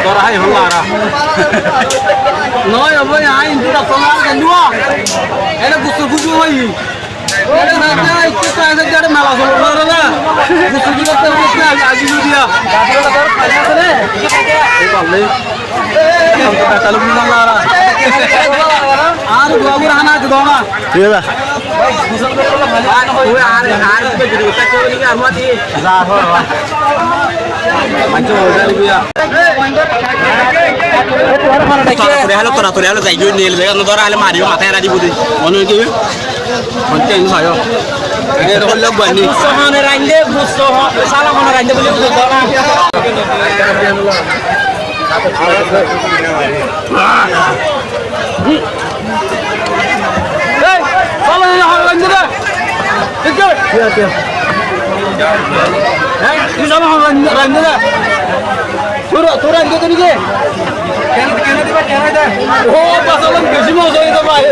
Dorai holara. Nói ở với ai chúng ta không ăn cái đua. Cái nó cút cút cút vậy. Cái này cái cái cái cái mà là rồi rồi đó. Cút cút cút cút cái aji dia. Cái đó là phải ra thế. Cái còn đi. Không có tài luôn không là. À rồi gua gua hana cái đó mà. Chưa là. Ôi à này hana cái gì cái chơi đi cái mà đi. Ra thôi. Mancho ra đi bây Torea halo zai join nil bega no dora hale mario mata era di budi ono ki konten sayo ede ro log bani sohane rande busto sala mona rande boli dora hey sala ya rande da ikko ya ya hey ki sama rande da তোরা আনতে তো নিজে কেন কেন দিবা কেন দে ও পাছালন বেশি মজা হইতো ভাই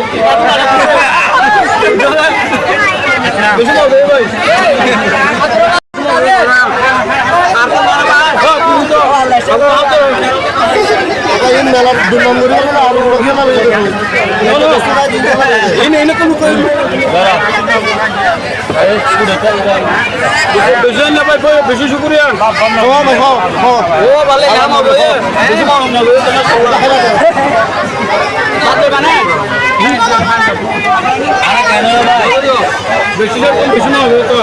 বেশি মজা হই ভাই আর তো মারা ভাই ও তুমি তো এই মেলা দুই নম্বরে আর বড় খেলা হইতো এনে কোন কই বেশি না ভাই বেশি শুকরিয়া ও ভাই ও ভালো কাম হবে বেশি মাম না লই তোমার সোলা সাথে বানা আরে কেন ভাই বেশি না হবে তো